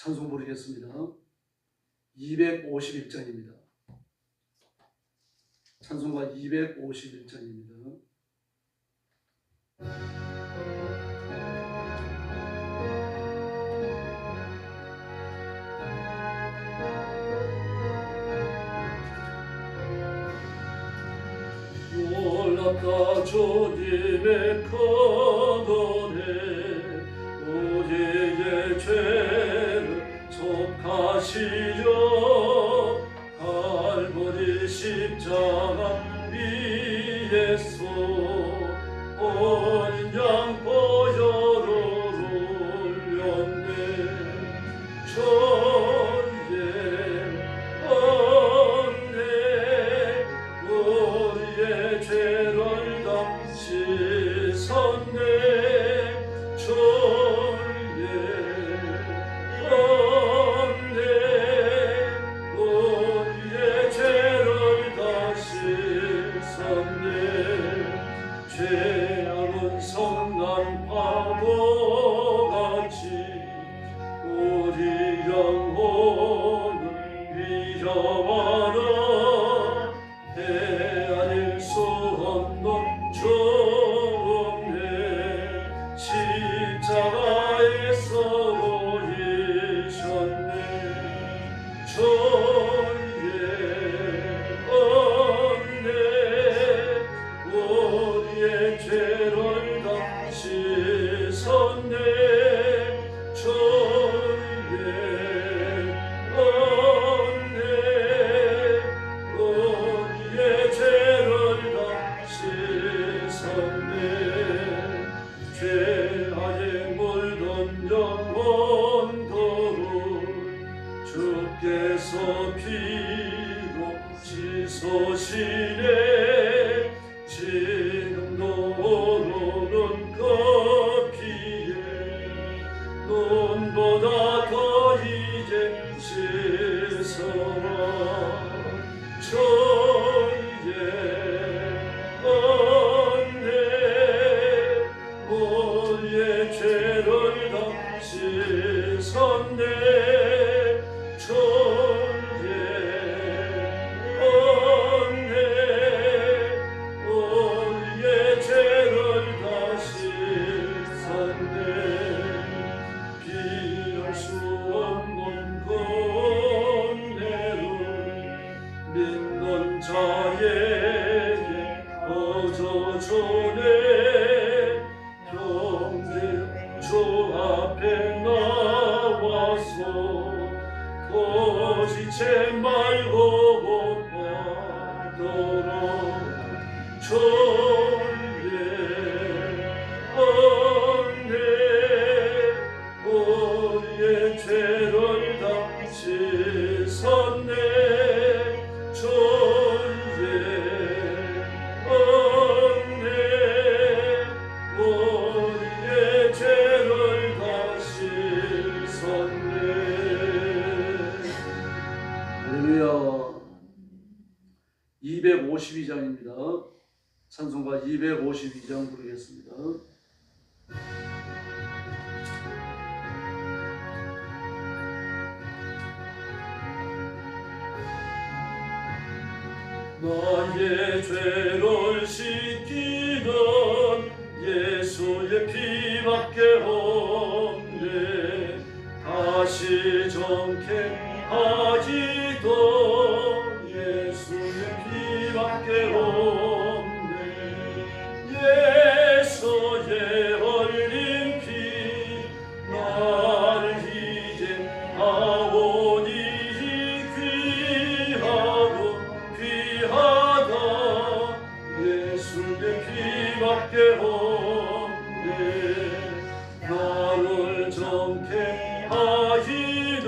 찬송 부르겠습니다. 251장입니다. 찬송가 251장입니다. 놀랍다 주님의 큰 은혜, 우리의 죄를 속하시려 갈보리 십자가 위에서 어린 양 보혈을 흘렸네. 주의 은혜 우리의 죄를 다 씻었네. 주의 은혜 우리의 죄를 다 씻었네. 죄악은 성난 파도같이 우리 영혼을 위협하라. 헤아릴 수 없는 죽음의 십자가에서 보이셨네. 주의 은혜 우리의 죄를 다 씻었네. 주의 은혜 우리의 죄를 다 씻었네. 죄악에 물든 영혼들을 주께서 피로 씻으시네. 지금도 오르는 그 피에 눈보다 더 이제 씻어라. 주의 은혜 우리의 죄를 다 씻었네. 주의 은혜 우리의 죄를 다 씻었네. 비할 수 없는 그 은혜를 믿는 자에게 거저주네. 형제 주 앞에 나와서 거짓죄 말고 받도록. 주의 은혜 우리의 죄를 다 씻었네. 주의 은혜 우리의 죄를 다 씻었네. 할렐루야. 252장입니다. 찬송가 252장 부르겠습니다. 나의 죄를 씻기는 예수의 피밖에 없네. 다시 정케 하지도 예수의 피밖에 없네. 예수의 흘린 피 나를 이제 하오니 귀하고 귀하다. 예수의 피밖에 없네. 나를 정케 하시는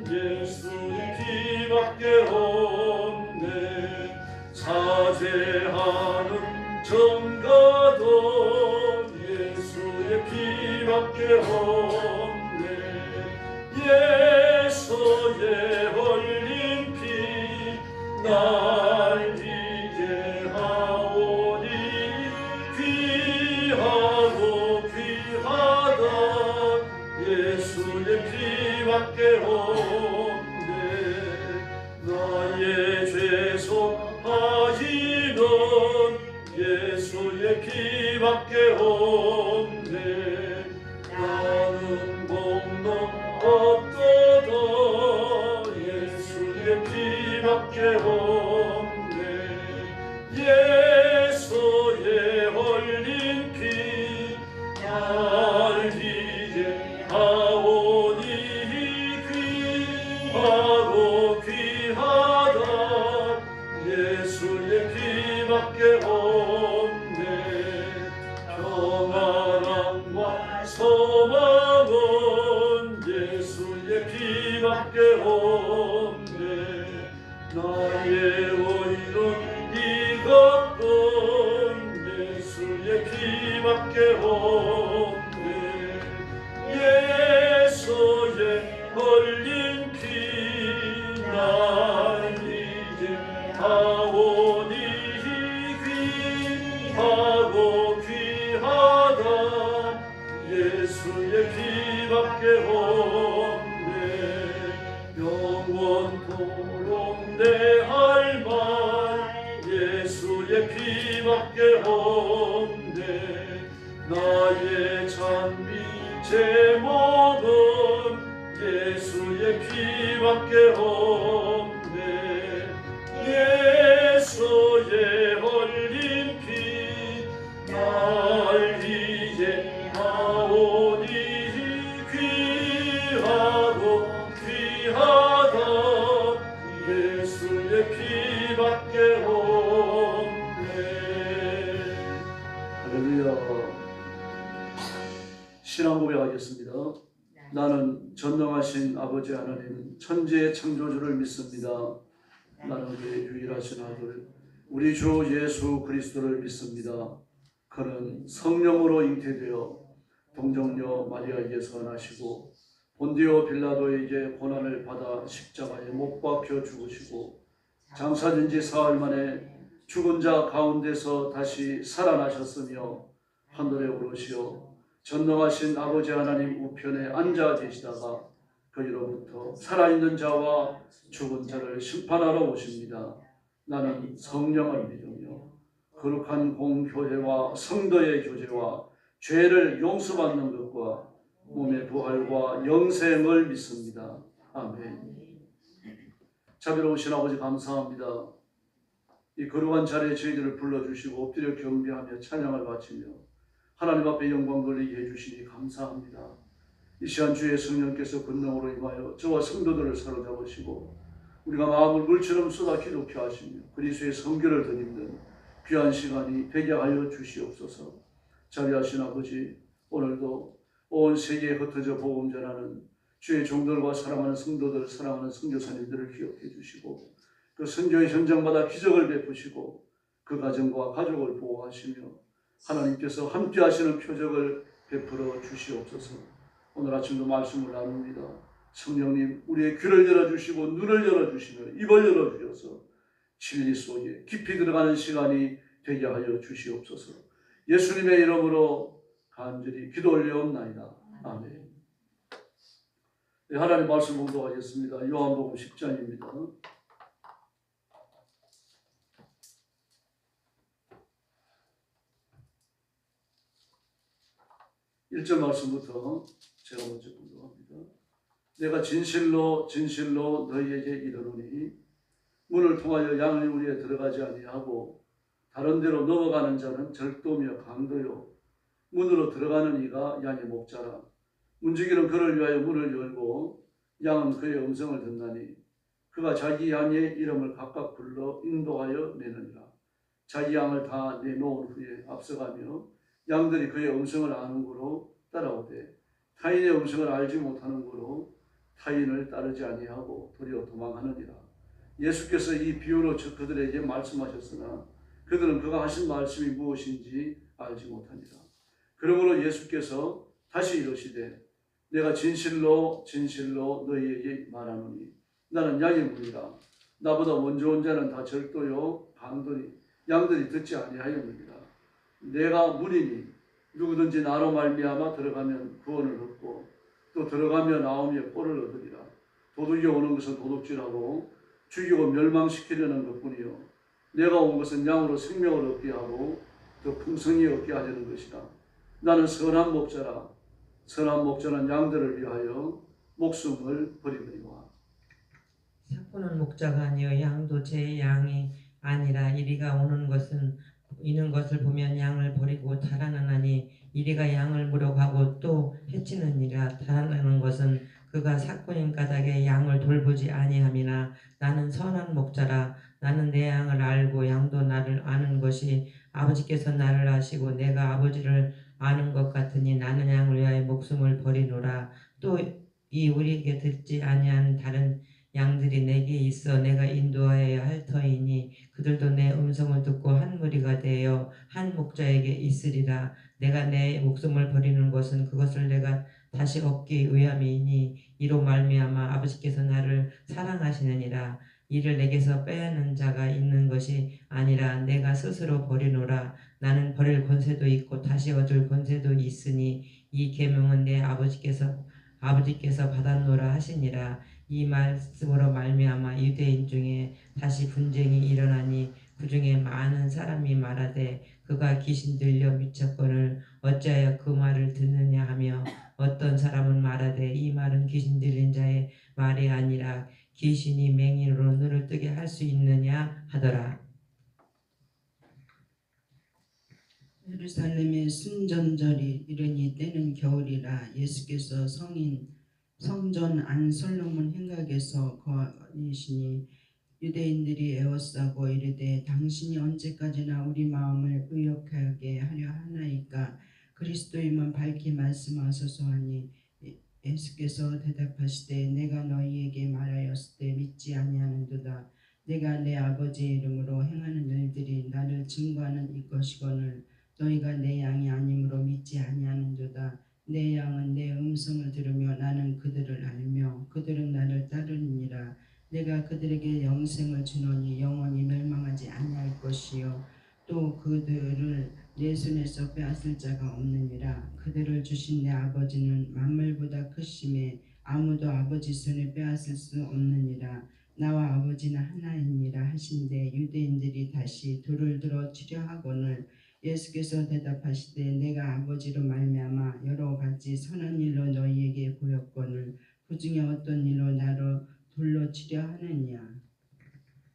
예수의 피밖에 없네. 사죄하는 정가도 예수의 피밖에 없네. 예수의 흘린 피 날 이제 하오니 귀하고 귀하다. 예수의 피와 피밖에 없네. 나는 공로 없도다. 예수의 피밖에 없네. 예수의 흘린 피 날 이제 하오니 귀하고 귀하다. 예수의 피밖에 없네. 평안함과 소망은 예수의 피밖에 없네. 나의 의는 이것뿐 예수의 피밖에 없네. 예수의 흘린 피 날 이제 하오니 귀하고 귀하다. 예수의 피밖에 없네. 영원토록 내 할 말 예수의 피밖에 없네. 나의 찬미 제목은 예수의 피밖에 없네. 예수의 흘린 피 날 이제 하오니 귀하고 귀하다. 예수의 피밖에 없네. 할렐루야. 신앙 고백하겠습니다. 나는 전능하신 아버지 하나님 천지의 창조주를 믿습니다. 나는 그의 유일하신 아들 우리 주 예수 그리스도를 믿습니다. 그는 성령으로 잉태되어 동정녀 마리아에게서 나시고 본디오 빌라도에게 고난을 받아 십자가에 못 박혀 죽으시고 장사된 지 사흘 만에 죽은 자 가운데서 다시 살아나셨으며 하늘에 오르시어 전능하신 아버지 하나님 우편에 앉아 계시다가 거기로부터 살아있는 자와 죽은 자를 심판하러 오십니다. 나는 성령을 믿으며 거룩한 공교회와 성도의 교제와 죄를 용서받는 것과 몸의 부활과 영생을 믿습니다. 아멘. 자비로우신 아버지 감사합니다. 이 거룩한 자리에 저희들을 불러주시고 엎드려 경배하며 찬양을 바치며 하나님 앞에 영광 돌리게 해주시니 감사합니다. 이 시간 주의 성령께서 권능으로 임하여 저와 성도들을 사로잡으시고 우리가 마음을 물처럼 쏟아 기독케 하시며 그리스도의 성결을 드리는 귀한 시간이 되게 하여 주시옵소서. 자비하신 아버지, 오늘도 온 세계에 흩어져 복음 전하는 주의 종들과 사랑하는 성도들, 사랑하는 선교사님들을 기억해 주시고 그 선교의 현장마다 기적을 베푸시고 그 가정과 가족을 보호하시며 하나님께서 함께 하시는 표적을 베풀어 주시옵소서. 오늘 아침도 말씀을 나눕니다. 성령님, 우리의 귀를 열어주시고 눈을 열어주시며 입을 열어주셔서 진리 속에 깊이 들어가는 시간이 되게 하여 주시옵소서. 예수님의 이름으로 간절히 기도 올려옵나이다. 아멘. 네, 하나님 말씀 공독하겠습니다. 요한복음 10장입니다. 1절 말씀부터 제가 먼저 공독합니다. 내가 진실로 진실로 너희에게 이르노니 문을 통하여 양의 우리에 들어가지 아니하고 다른 데로 넘어가는 자는 절도며 강도요 문으로 들어가는 이가 양의 목자라. 문지기는 그를 위하여 문을 열고 양은 그의 음성을 듣나니 그가 자기 양의 이름을 각각 불러 인도하여 내느니라. 자기 양을 다 내놓은 후에 앞서가며 양들이 그의 음성을 아는 고로 따라오되 타인의 음성을 알지 못하는 고로 타인을 따르지 아니하고 도리어 도망하느니라. 예수께서 이 비유로 그들에게 말씀하셨으나 그들은 그가 하신 말씀이 무엇인지 알지 못하니라. 그러므로 예수께서 다시 이르시되 내가 진실로 진실로 너희에게 말하노니 나는 양의 문이라. 나보다 먼저 온 자는 다 절도요 강도니 양들이 듣지 아니하였느니라. 내가 문이니 누구든지 나로 말미암아 들어가면 구원을 얻고 또 들어가며 나오며 꼴을 얻으리라. 도둑이 오는 것은 도둑질하고 죽이고 멸망시키려는 것뿐이요 내가 온 것은 양으로 생명을 얻게 하고 더 풍성히 얻게 하려는 것이다. 나는 선한 목자라. 선한 목자는 양들을 위하여 목숨을 버리느니와. 삭구는 목자가 아니요 양도 제 양이 아니라 이리가 오는 것은 이는 것을 보면 양을 버리고 달아나니 이리가 양을 물어가고 또 해치느니라. 달아나는 것은 그가 삭구인 까닭에 양을 돌보지 아니함이나 나는 선한 목자라. 나는 내 양을 알고 양도 나를 아는 것이 아버지께서 나를 아시고 내가 아버지를 아는 것 같으니 나는 양을 위하여 목숨을 버리노라. 또 이 우리에게 듣지 아니한 다른 양들이 내게 있어 내가 인도하여야 할 터이니 그들도 내 음성을 듣고 한 무리가 되어 한 목자에게 있으리라. 내가 내 목숨을 버리는 것은 그것을 내가 다시 얻기 위함이니 이로 말미암아 아버지께서 나를 사랑하시느니라. 이를 내게서 빼앗는 자가 있는 것이 아니라 내가 스스로 버리노라. 나는 버릴 권세도 있고 다시 얻을 권세도 있으니 이 계명은 내 아버지께서 받았노라 하시니라. 이 말씀으로 말미암아 유대인 중에 다시 분쟁이 일어나니 그 중에 많은 사람이 말하되 그가 귀신 들려 미쳤거늘 어찌하여 그 말을 듣느냐 하며 어떤 사람은 말하되 이 말은 귀신 들린 자의 말이 아니라 귀신이 맹인으로 눈을 뜨게 할 수 있느냐 하더라. 예루살렘의 순전절이 이르니 때는 겨울이라. 예수께서 성전 안 솔로몬 행각에서 거니시니 유대인들이 애워싸고 이르되 당신이 언제까지나 우리 마음을 의역하게 하려 하나이까. 그리스도임은 밝히 말씀하소서 하니 예수께서 대답하시되 내가 너희에게 말하였을 때 믿지 아니하는도다. 내가 내 아버지의 이름으로 행하는 일들이 나를 증거하는 이것이거늘 너희가 내 양이 아니므로 믿지 아니하는도다. 내 양은 내 음성을 들으며 나는 그들을 알며 그들은 나를 따르느니라. 내가 그들에게 영생을 주노니 영원히 멸망하지 아니할 것이요 또 그들을 내 손에서 빼앗을 자가 없느니라. 그들을 주신 내 아버지는 만물보다 크심에 아무도 아버지 손에 빼앗을 수 없느니라. 나와 아버지는 하나이니라 하신대 유대인들이 다시 돌을 들어 치려 하거늘 예수께서 대답하시되 내가 아버지로 말미암아 여러 가지 선한 일로 너희에게 보였거늘 그 중에 어떤 일로 나로 돌로 치려 하느냐.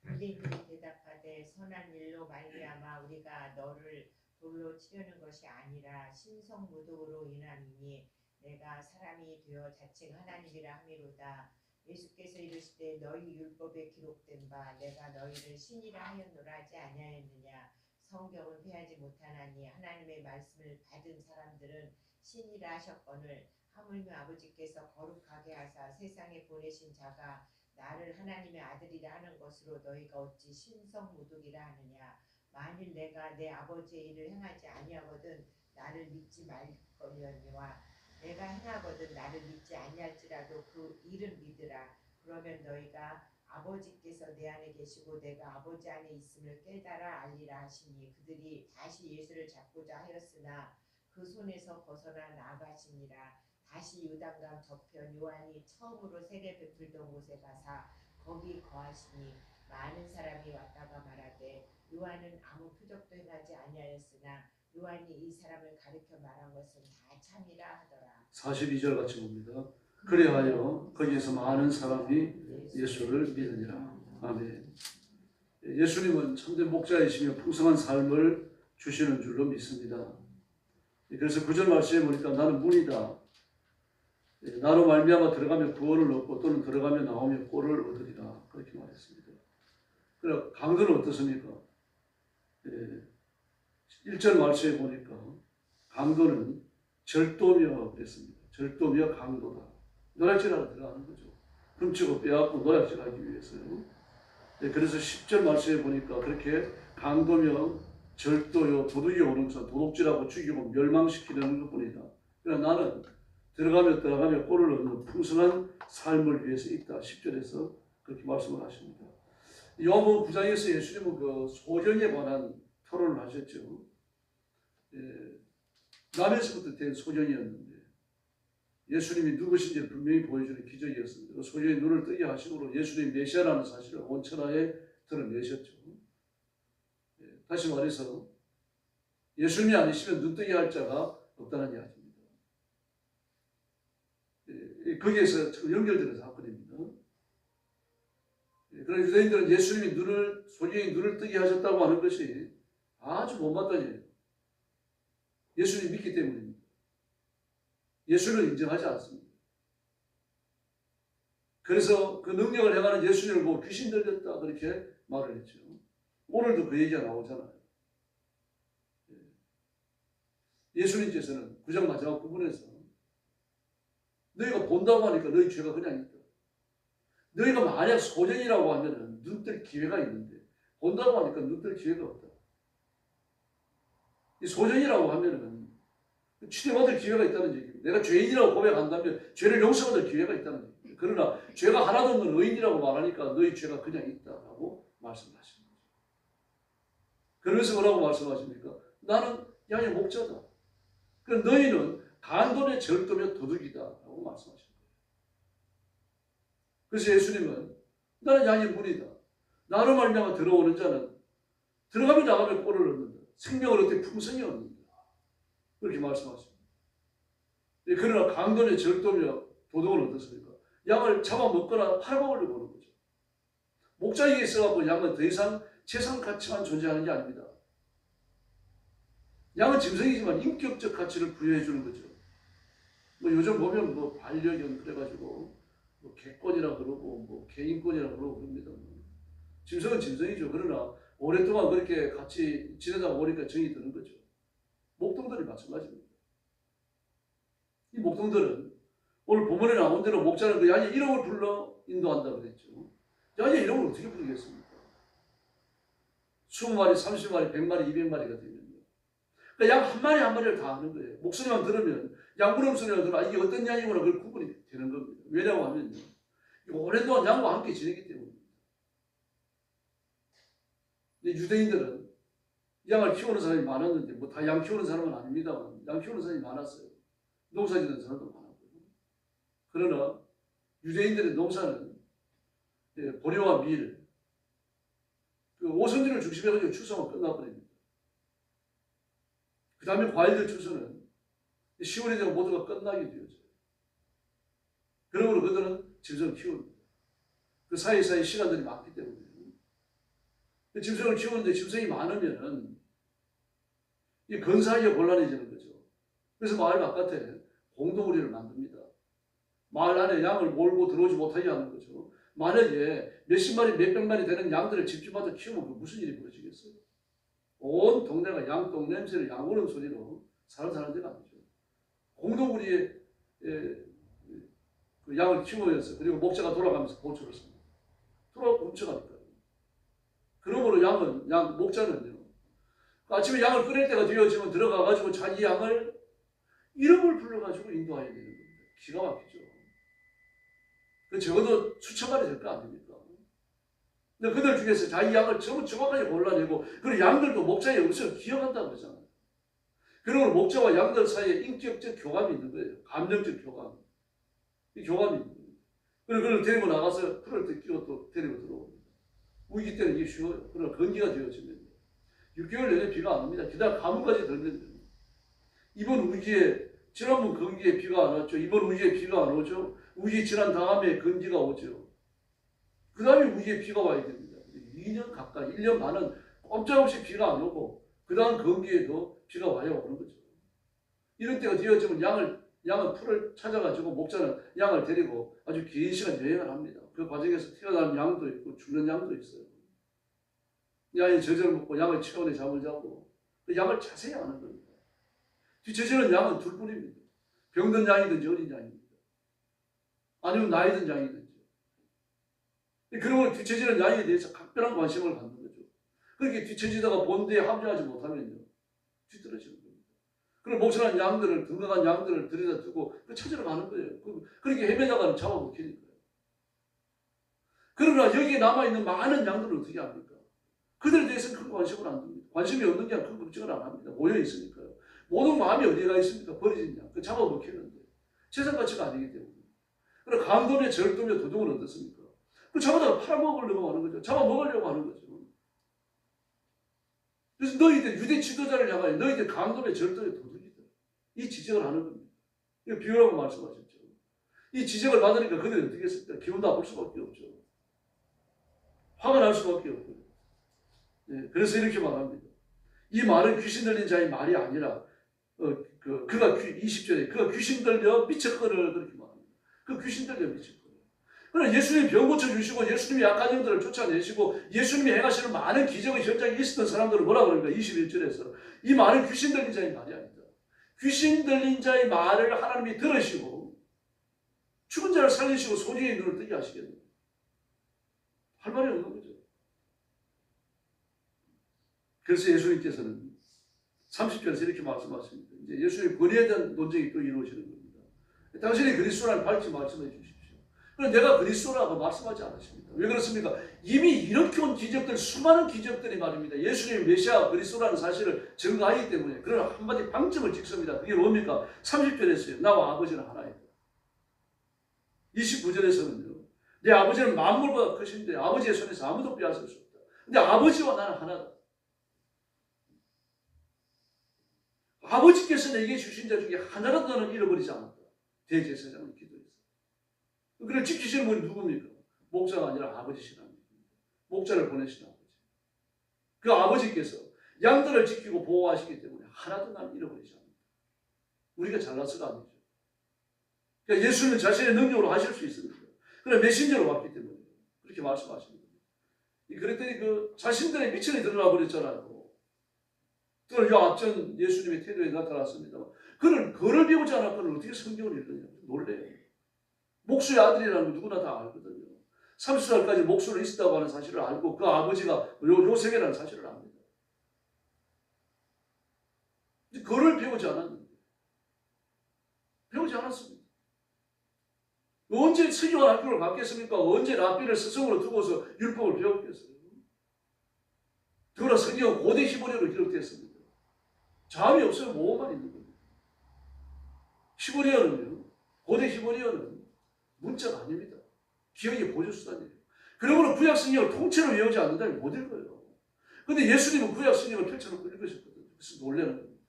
유대인들이 대답하되 선한 일로 말미암아 우리가 너를 돌로 치려는 것이 아니라 신성모독으로 인함이니 내가 사람이 되어 자칭 하나님이라 함이로다. 예수께서 이르시되 너희 율법에 기록된 바 내가 너희를 신이라 하였노라 하지 아니하였느냐. 성경은 패하지 못하나니 하나님의 말씀을 받은 사람들은 신이라 하셨거늘 하물며 아버지께서 거룩하게 하사 세상에 보내신 자가 나를 하나님의 아들이라 하는 것으로 너희가 어찌 신성모독이라 하느냐. 만일 내가 내 아버지의 일을 행하지 아니하거든 나를 믿지 말거니와 내가 행하거든 나를 믿지 아니할지라도 그 일은 믿으라. 그러면 너희가 아버지께서 내 안에 계시고 내가 아버지 안에 있음을 깨달아 알리라 하시니 그들이 다시 예수를 잡고자 하였으나 그 손에서 벗어나 나아가시니라. 다시 요단강 저편 요한이 처음으로 세례 베풀던 곳에 가사 거기 거하시니 많은 사람이 왔다가 말하되 요한은 아무 표적도 행하지 아니하였으나 요한이 이 사람을 가리켜 말한 것은 다 참이라 하더라. 42절 같이 봅니다. 그리하여 거기에서 많은 사람이 예수를 믿으니라. 아멘. 예수님은 참된 목자이시며 풍성한 삶을 주시는 줄로 믿습니다. 그래서 9절 말씀에 보니까 나는 문이다. 나로 말미암아 들어가면 구원을 얻고 또는 들어가면 나오면 꼴을 얻으리라. 그렇게 말했습니다. 그럼 강도는 어떻습니까? 1절 말씀에 보니까 강도는 절도며 그랬습니다. 절도며 강도다. 노략질하러 들어가는 거죠. 훔치고 빼앗고 노략질하기 위해서요. 그래서 10절 말씀에 보니까 그렇게 강도며 절도요 도둑이 오는 것은 도둑질하고 죽이고 멸망시키는 것뿐이다. 그러나 나는 들어가며 꼴을 얻는 풍성한 삶을 위해서 있다. 10절에서 그렇게 말씀을 하십니다. 요한복음 9장에서 예수님은 그 소경에 관한 토론을 하셨죠. 남에서부터 된 소경이었는데 예수님이 누구신지를 분명히 보여주는 기적이었습니다. 소경의 눈을 뜨게 하심으로 예수님이 메시아라는 사실을 온 천하에 드러내셨죠. 다시 말해서 예수님이 아니시면 눈뜨게 할 자가 없다는 이야기입니다. 거기에서 연결되는 사건입니다. 그러나 유대인들은 예수님이 소경이 눈을 뜨게 하셨다고 하는 것이 아주 못마땅한 일이에요. 예수님 믿기 때문입니다. 예수를 인정하지 않습니다. 그래서 그 능력을 행하는 예수님을 보고 귀신 들렸다 그렇게 말을 했죠. 오늘도 그 얘기가 나오잖아요. 예수님께서는 9장 마지막 부분에서 너희가 본다고 하니까 너희 죄가 그냥 있다. 너희가 만약 소전이라고 하면 눈뜰 기회가 있는데 본다고 하니까 눈뜰 기회가 없다. 이 소전이라고 하면은 치료받을 기회가 있다는 얘기입니다. 내가 죄인이라고 고백한다면 죄를 용서받을 기회가 있다는 얘기입니다. 그러나 죄가 하나도 없는 의인이라고 말하니까 너희 죄가 그냥 있다라고 말씀하십니다. 그러면서 뭐라고 말씀하십니까? 나는 양의 목자다. 그럼 너희는 간돈의 절도며 도둑이다라고 말씀하십니다. 그래서 예수님은 나는 양의 문이다. 나로 말미암아 들어오는 자는 들어가면 나가면 꼴을 얻는다. 생명을 얻되 풍성히 얻는다. 그렇게 말씀하십니다. 그러나 강도의 절도며 도둑은 어떻습니까? 양을 잡아먹거나 팔아먹으려고 하는 거죠. 목자에게 있어갖고 양은 더 이상 재산 가치만 존재하는 게 아닙니다. 양은 짐승이지만 인격적 가치를 부여해 주는 거죠. 뭐 요즘 보면 뭐 반려견 그래가지고 뭐 개권이라 그러고 뭐 개인권이라 그러고 그럽니다. 짐승은 짐승이죠. 그러나 오랫동안 그렇게 같이 지내다 보니까 정이 드는 거죠. 목동들이 마찬가지입니다. 이 목동들은 오늘 본문에 나온 대로 목자는 그 양의 이름을 불러 인도한다고 그랬죠. 양의 이름을 어떻게 부르겠습니까? 20마리, 30마리, 100마리, 200마리가 되면요. 그러니까 양 한 마리 한 마리를 다 아는 거예요. 목소리만 들으면 양 울음소리가 들으면 이게 어떤 양이구나 그걸 구분이 되는 겁니다. 왜냐고 하면요. 오랫동안 양과 함께 지내기 때문입니다. 근데 유대인들은 양을 키우는 사람이 많았는데 뭐 다 양 키우는 사람은 아닙니다만 양 키우는 사람이 많았어요. 농사 짓는 사람도 많았고요. 그러나 유대인들의 농사는 보리와 밀, 그 오선지를 중심에 가지고 추수하면 끝나버립니다. 그 다음에 과일들 추수는 10월이 되면 모두가 끝나게 되어져요. 그러므로 그들은 짐승을 키웁니다. 그 사이사이 시간들이 많기 때문에. 짐승을 키우는데 짐승이 많으면은 이 건사하기가 곤란해지는 거죠. 그래서 마을 바깥에 공동우리를 만듭니다. 마을 안에 양을 몰고 들어오지 못하게 하는 거죠. 만약에 몇십 마리, 몇백 마리 되는 양들을 집집마다 키우면 그 무슨 일이 벌어지겠어요? 온 동네가 양똥 냄새를 양 우는 소리로 사는 데가 아니죠. 공동우리에 그 양을 키우면서 그리고 목자가 돌아가면서 보초를 씁니다. 돌아가고 훔쳐가니까요. 그러므로 목자는요. 아침에 양을 끊을 때가 되어지면 들어가가지고 자기 양을 이름을 불러가지고 인도해야 되는 겁니다. 기가 막히죠. 그 적어도 수천 마리 될 거 아닙니까? 근데 그들 중에서 자기 양을 전부 정확하게 골라내고 그리고 양들도 목자의 음성을 기억한다고 그러잖아요. 그리고 목자와 양들 사이에 인격적 교감이 있는 거예요. 감정적 교감. 이 교감이 있는 거예요. 그리고 그걸 데리고 나가서 풀을 뜯기고 또 데리고 들어옵니다. 우기 때는 이게 쉬워요. 그러나 건기가 되어지면 6개월 내내 비가 안 옵니다. 게다가 가뭄까지 들면 됩니다. 이번 우기에 지난번 건기에 비가 안 왔죠. 이번 우기에 비가 안 오죠. 우기 지난 다음에 건기가 오죠. 그 다음에 우기에 비가 와야 됩니다. 2년 가까이, 1년 반은 꼼짝없이 비가 안 오고 그 다음 건기에도 비가 와야 오는 거죠. 이런 때가 되어지면 양은 풀을 찾아가지고 목자는 양을 데리고 아주 긴 시간 여행을 합니다. 그 과정에서 태어난 양도 있고 죽는 양도 있어요. 양이 젖을 먹고 양의 체온에 잠을 자고 그 양을 자세히 아는 겁니다. 뒤처지는 양은 둘뿐입니다. 병든 양이든지 어린 양입니다. 아니면 나이 든 양이든지. 그러면 뒤처지는 양에 대해서 각별한 관심을 갖는 거죠. 그렇게 뒤처지다가 본대에 합류하지 못하면요. 뒤떨어지는 겁니다. 그럼 목사는 양들을, 건강한 양들을 들여다 두고 찾으러 가는 거예요. 그렇게 헤매다가는 잡아먹히니까요. 그러나 여기에 남아있는 많은 양들을 어떻게 합니까? 그들에 대해서는 큰 관심을 안 둡니다. 관심이 없는 게 아니라 큰 걱정을 안 합니다. 모여있으니까요. 모든 마음이 어디가 있습니까? 버려진 양. 그 잡아먹히는데. 재산 가치가 아니기 때문에. 그럼 강도며 절도며 도둑은 어떻습니까? 그 잡아다가 팔아먹으려고 하는 거죠. 잡아먹으려고 하는 거죠. 그래서 너희들 유대 지도자를 향하여 너희들 강도의 절도의 도둑이다. 이 지적을 하는 겁니다. 이거 비유라고 말씀하셨죠. 이 지적을 받으니까 그들이 어떻게 했을까? 기분 나쁠 수밖에 없죠. 화가 날 수밖에 없고요. 네, 그래서 이렇게 말합니다. 이 말은 귀신 들린 자의 말이 아니라 그가 20절에 그가 귀신 들려 미쳤거늘 그렇게 말합니다. 그 귀신 들려 미쳤거늘. 그러나 예수님이 병 고쳐주시고 예수님이 약한 영들을 쫓아내시고 예수님이 행하시는 많은 기적의 현장에 있었던 사람들은 뭐라고 그러니까 21절에서 이 말은 귀신 들린 자의 말이 아니다. 귀신 들린 자의 말을 하나님이 들으시고 죽은 자를 살리시고 소중히 눈을 뜨게 하시겠네요. 할 말이 없는 거죠. 그래서 예수님께서는 30절에서 이렇게 말씀하십니다. 이제 예수님의 권위에 대한 논쟁이 또 이루어지는 겁니다. 당신이 그리스도라는 밝히 말씀해 주십시오. 그런데 내가 그리스도라고 말씀하지 않으십니다. 왜 그렇습니까? 이미 이렇게 온 기적들, 수많은 기적들이 말입니다. 예수님이 메시아 그리스도라는 사실을 증거하기 때문에 그런 한마디 방점을 찍습니다. 그게 뭡니까? 30절에서요. 나와 아버지는 하나이다. 29절에서는요. 내 아버지는 만물보다 크신데 아버지의 손에서 아무도 빼앗을 수 없다. 근데 아버지와 나는 하나다. 아버지께서 내게 주신 자 중에 하나라도 나는 잃어버리지 않았다. 대제사장은 기도했어. 그를 지키시는 분이 누굽니까? 목사가 아니라 아버지시라는 겁니다. 목자를 보내신 아버지. 그 아버지께서 양들을 지키고 보호하시기 때문에 하나도 나는 잃어버리지 않는다. 우리가 잘나서가 아니죠. 그러니까 예수는 자신의 능력으로 하실 수 있습니다. 그러나 메신저로 왔기 때문에 그렇게 말씀하시는 겁니다. 그랬더니 그 자신들의 미천이 드러나 버렸잖아요. 그걸 요 앞전 예수님의 태도에 나타났습니다. 그를 배우지 않았거든 어떻게 성경을 읽느냐. 놀래요. 목수의 아들이라는 거 누구나 다 알거든요. 30살까지 목수로 있었다고 하는 사실을 알고 그 아버지가 요셉이라는 사실을 압니다. 그를 배우지 않았는데 배우지 않았습니다. 언제 서기관 학교를 갔겠습니까? 언제 랍비를 스승으로 두고서 율법을 배웠겠어요? 그러나 성경은 고대 히브리어로 기록됐습니다. 자음이 없어요. 모음만 있는 겁니다. 히브리어는요. 고대 히브리어는 문자가 아닙니다. 기억의 보조수단이에요. 그러므로 구약 성경을 통째로 외우지 않는다면 못 읽어요. 그런데 예수님은 구약 성경을 펼쳐놓고 읽으셨거든요. 그래서 놀라는 겁니다.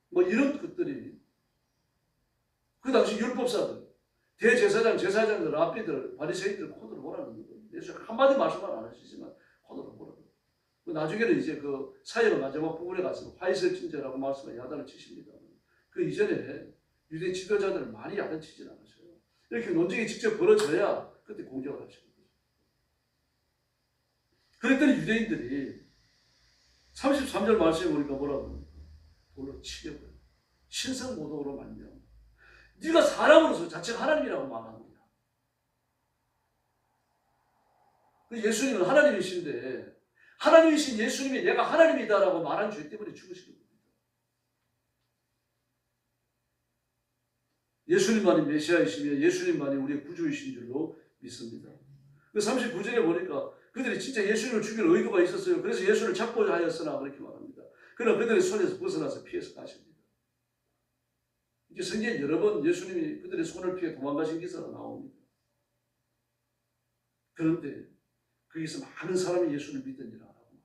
뭐 이런 것들이 그 당시 율법사들, 대제사장, 제사장들, 랍비들, 바리새인들 코드를 몰아넣는 거예요. 예수 한마디 말씀만 안 하시지만 코드를 몰아넣어요. 나중에는 이제 그 사역의 마지막 부분에 가서 화이설진제라고 말씀을 야단을 치십니다. 그 이전에 유대 지도자들을 많이 야단치진 않으셔요. 이렇게 논쟁이 직접 벌어져야 그때 공격을 하시는 거죠. 그랬더니 유대인들이 33절 말씀에 보니까 뭐라고 합니까? 돌로 치려고요. 신성모독으로 말미암아 네가 사람으로서 자체가 하나님이라고 말합니다. 예수님은 하나님이신데 하나님이신 예수님이 내가 하나님이다라고 말한 죄 때문에 죽으시는 겁니다. 예수님만이 메시아이시며 예수님만이 우리의 구주이신 줄로 믿습니다. 그 39절에 보니까 그들이 진짜 예수님을 죽일 의도가 있었어요. 그래서 예수를 잡고자 하였으나 그렇게 말합니다. 그러나 그들의 손에서 벗어나서 피해서 가십니다. 이게 성경에 여러 번 예수님이 그들의 손을 피해 도망가신 기사가 나옵니다. 그런데 거기서 많은 사람이 예수를 믿으니라 라고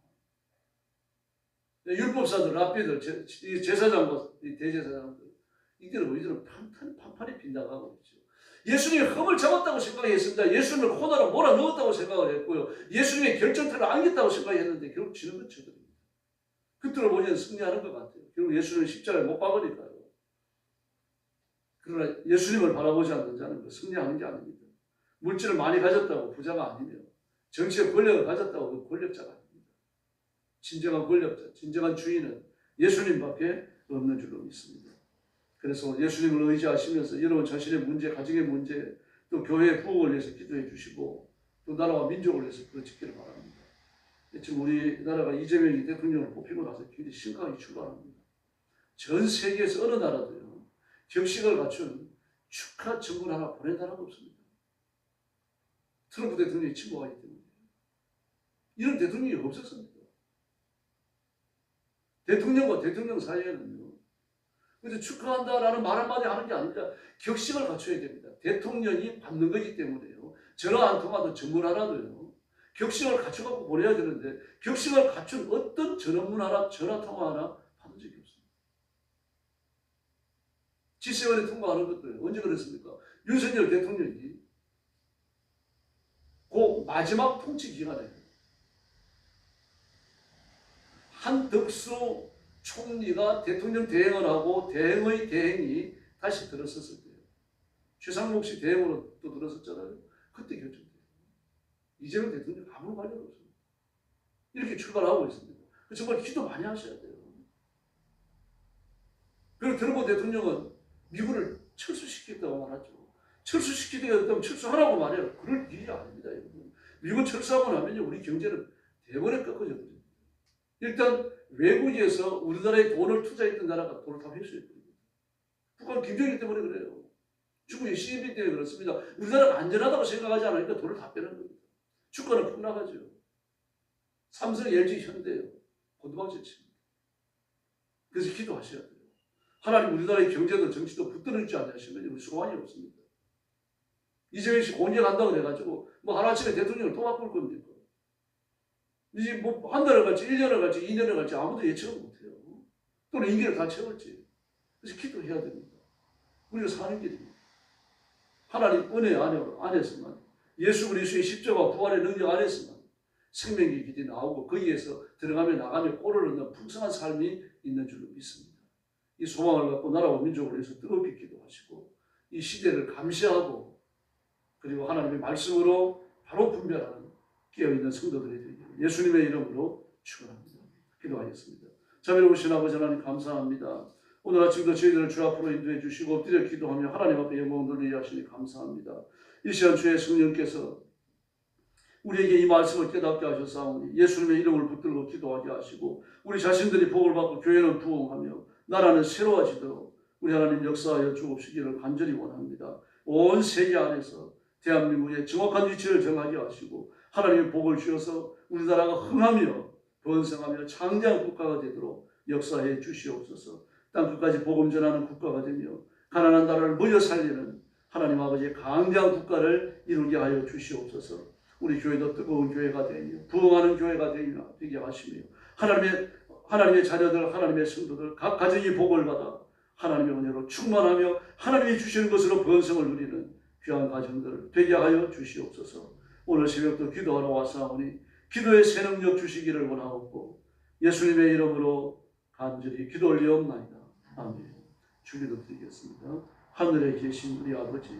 말합니다. 율법사들, 랍비들, 제사장과 대제사장들 이들은 판판히 빗나가고 있죠. 예수님이 흠을 잡았다고 생각했습니다. 예수님을 코너로 몰아넣었다고 생각을 했고요. 예수님의 결정타를 안겼다고 생각했는데 결국 지는 건 저들입니다. 그때로 보니 승리하는 것 같아요. 결국 예수님을 십자가에 못 박으니까요. 그러나 예수님을 바라보지 않는 자는 승리하는 게 아닙니다. 물질을 많이 가졌다고 부자가 아니며 정치의 권력을 가졌다고 그 권력자가 아닙니다. 진정한 권력자, 진정한 주인은 예수님밖에 없는 줄로 믿습니다. 그래서 예수님을 의지하시면서 여러분 자신의 문제, 가정의 문제, 또 교회의 부흥을 위해서 기도해 주시고 또 나라와 민족을 위해서 그러지기를 바랍니다. 지금 우리나라가 이재명이 대통령을 뽑히고 나서 굉장히 심각하게 출발합니다. 전 세계에서 어느 나라도요. 격식을 갖춘 축하 정권 하나 보낸 나라가 없습니다. 트럼프 대통령이 침묵하기 때문에. 이런 대통령이 없었습니다. 대통령과 대통령 사이에는요. 그래서 축하한다라는 말 한마디 하는 게 아니라 격식을 갖춰야 됩니다. 대통령이 받는 거기 때문에요. 전화 한 통화도 정권 하나도요. 격식을 갖춰갖고 보내야 되는데 격식을 갖춘 어떤 전원문 하나, 전화통화 하나 받은 적이 없습니다. G7에 통과하는 것도 언제 그랬습니까? 윤석열 대통령이 그 마지막 통치 기간에 한덕수 총리가 대통령 대행을 하고 대행의 대행이 다시 들었었을 때예요. 최상목 씨 대행으로 또 들었었잖아요. 그때 결정돼요. 이재명 대통령 아무런 관련 없습니다. 이렇게 출발하고 있습니다. 정말 기도 많이 하셔야 돼요. 그리고 트럼프 대통령은 미국을 철수시키겠다고 말하죠. 철수시키겠다면 철수하라고 말해요. 그럴 일이 아닙니다. 여러분. 미국 철수하고 나면요, 우리 경제는 대번에 꺾어졌거든요. 일단 외국에서 우리나라에 돈을 투자했던 나라가 돈을 다 회수했거든요. 북한 김정일 때문에 그래요. 중국의 CNB 때문에 그렇습니다. 우리나라가 안전하다고 생각하지 않으니까 돈을 다 빼는 겁니다. 주가는 폭락하죠. 삼성, LG, 현대요. 고도방지 칩니다. 그래서 기도하셔야 돼요. 하나님 우리나라의 경제도 정치도 붙들어주지 않으시면 우리 소원이 없습니다. 이재명 씨 공격한다고 해가지고 뭐 하루아침에 대통령을 또 바꿀 겁니까? 이제 뭐 한 달을 갈지 1년을 갈지 2년을 갈지 아무도 예측을 못해요. 또는 임기를 다 채울지. 그래서 기도해야 됩니다. 우리가 사는 길입니다. 하나님 은혜 안에서만 예수 그리스도의 십자가 부활의 능력 안에서만 생명의 길이 나오고 거기에서 들어가며 나가며 꼴을 얻는 풍성한 삶이 있는 줄로 믿습니다. 이 소망을 갖고 나라와 민족을 위해서 뜨겁게 기도하시고 이 시대를 감시하고 그리고 하나님의 말씀으로 바로 분별하는 깨어있는 성도들이 되기를 예수님의 이름으로 축원합니다. 기도하겠습니다. 자비로 오신 아버지 하나님 감사합니다. 오늘 아침도 저희들을 주 앞으로 인도해 주시고 엎드려 기도하며 하나님 앞에 영광 돌리게 하시니 감사합니다. 이 시간 주의 성령께서 우리에게 이 말씀을 깨닫게 하셨사오니 예수님의 이름을 붙들고 기도하게 하시고 우리 자신들이 복을 받고 교회는 부흥하며 나라는 새로워지도록 우리 하나님 역사하여 주옵시기를 간절히 원합니다. 온 세계 안에서 대한민국의 정확한 위치를 정하게 하시고 하나님의 복을 주셔서 우리나라가 흥하며 번성하며 창대한 국가가 되도록 역사해 주시옵소서. 땅 끝까지 복음 전하는 국가가 되며 가난한 나라를 모여 살리는 하나님 아버지의 강대한 국가를 이루게 하여 주시옵소서. 우리 교회도 뜨거운 교회가 되며 부흥하는 교회가 되게 하시며 하나님의 자녀들, 하나님의 성도들 각 가정이 복을 받아 하나님의 은혜로 충만하며 하나님이 주시는 것으로 번성을 누리는 귀한 가정들 되게 하여 주시옵소서. 오늘 새벽도 기도하러 왔사오니 기도의 새 능력 주시기를 원하옵고 예수님의 이름으로 간절히 기도 올리옵나이다. 아멘. 주기도 드리겠습니다. 하늘에 계신 우리 아버지,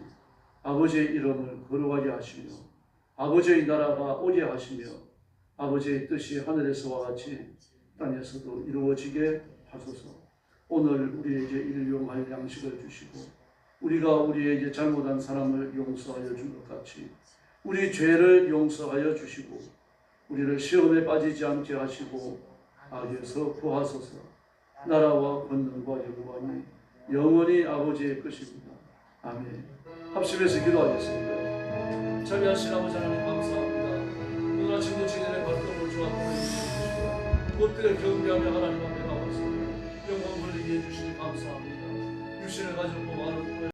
아버지의 이름을 거룩하게 하시며 아버지의 나라가 오게 하시며 아버지의 뜻이 하늘에서와 같이 땅에서도 이루어지게 하소서. 오늘 우리에게 일용할 양식을 주시고 우리가 우리에게 잘못한 사람을 용서하여 준 것 같이 우리 죄를 용서하여 주시고 우리를 시험에 빠지지 않게 하시고 악에서 구하소서. 나라와 권능과 영광이 영원히 아버지의 것입니다. 아멘. 합심해서 기도하겠습니다. 자비하신 아버지 하나님 감사합니다. 오늘 아침도 주님의 발걸음을 주 앞으로 인도해 주시고 엎드려 경배하며 하나님 앞에 나와서 영광 돌리게 해주시니 감사합니다. 육신을 가지고 많은